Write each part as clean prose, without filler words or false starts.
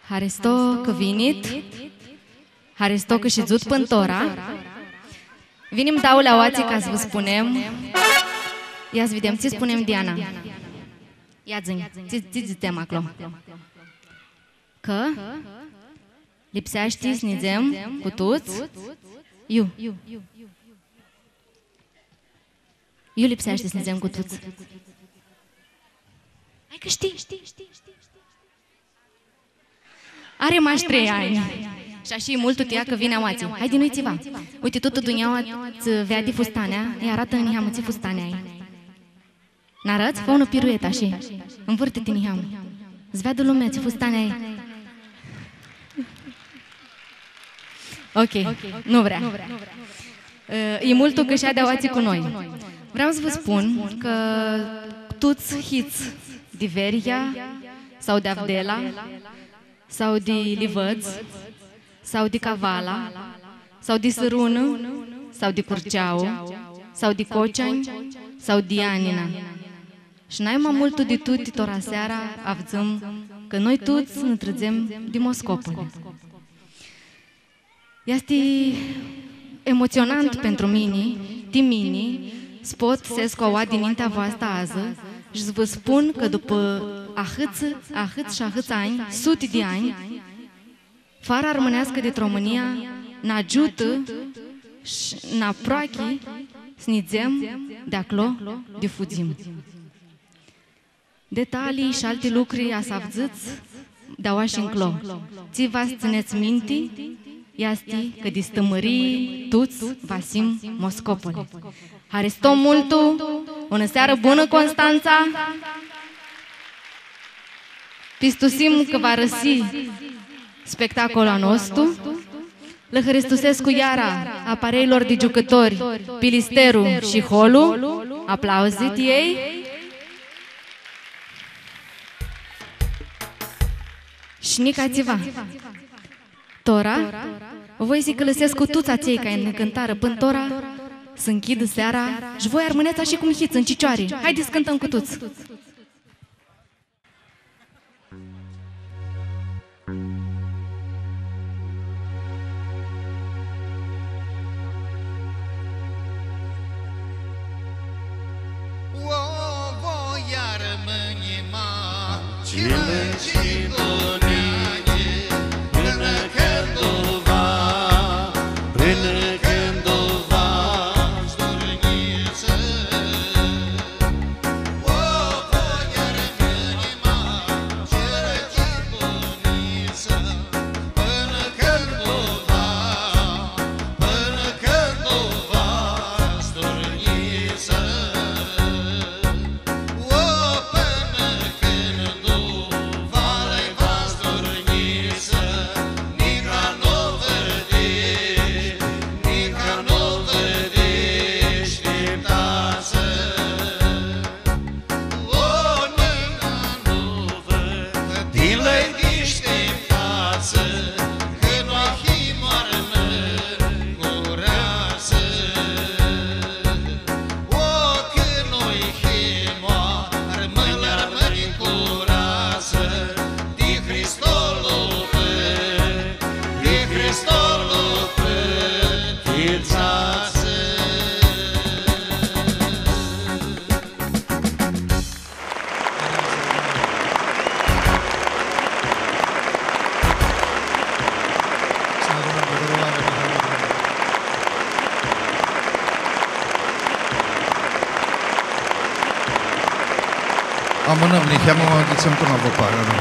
Haristo că vinit, Haristo că și zut pântora. Vinim dau la oații ca să vă spunem. Ia să vedem, ți spunem Diana. Ia zi, ți tema acolo. Că lipsește să nizem cu toți. Eu lipsește să nizem cu toți. Hai că știi. Are mai 3 ani. Și așa mult ea că vine oații. Hai din uiți-va. Uite, totul duneaua îți vea de fustanea, îi arată în iamă ți fustanea ai. N-arăți? Fă ună piruetă așa. Învârte-te în iamă. Îți vea de lumea ți fustanea ai. Ok, nu vrea. E multul că și-a de oații cu noi. Vreau să vă spun că toți hiți de Veria sau de Avdela sau de Livăț sau de Cavala sau de Sărună sau de Curceau sau de Cociani sau de Ianina. Și n-ai mai multul de tuti tora seara avzăm că noi toți ne trăzem de Moscopole. Este emoționant pentru mine, timini, spot să scoa din mintea voastră azi și să vă spun că după ahâți ani, sute de ani, fara românească de România ne ajută și ne aproache să ne zem de acolo de fugim. Detalii și alte lucruri asavziți de-au și înclo. Ți v-ați țineți minte? Este că de stămării toți vasim Moscopole. Haristo multu, bună seară bună Constanța. Pistusim că va răsi spectacolul nostru. Le Hristusescu iara apareilor de jucători, Pilisteru și Holu. Aplauzit ei. Și nicați-va. Tora, voi zic că lăsesc cu tuța cei ca în cântară până tora să închidă seara și voi armâneți așa cum hiți în cicioare. Haideți cântăm cu toți. O voi rămâne ma Amânăm, ne cheamă, mă ghițăm până vă pară, nu?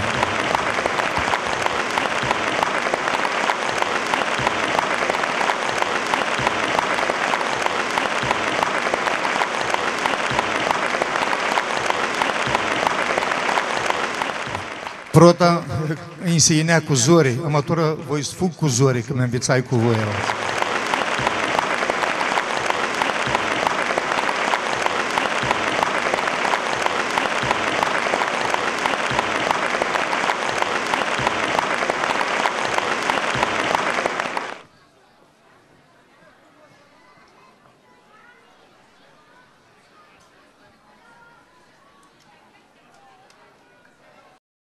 Prota însinea cu zori, amatură voi sfug cu zori, că mă învițai cu voi.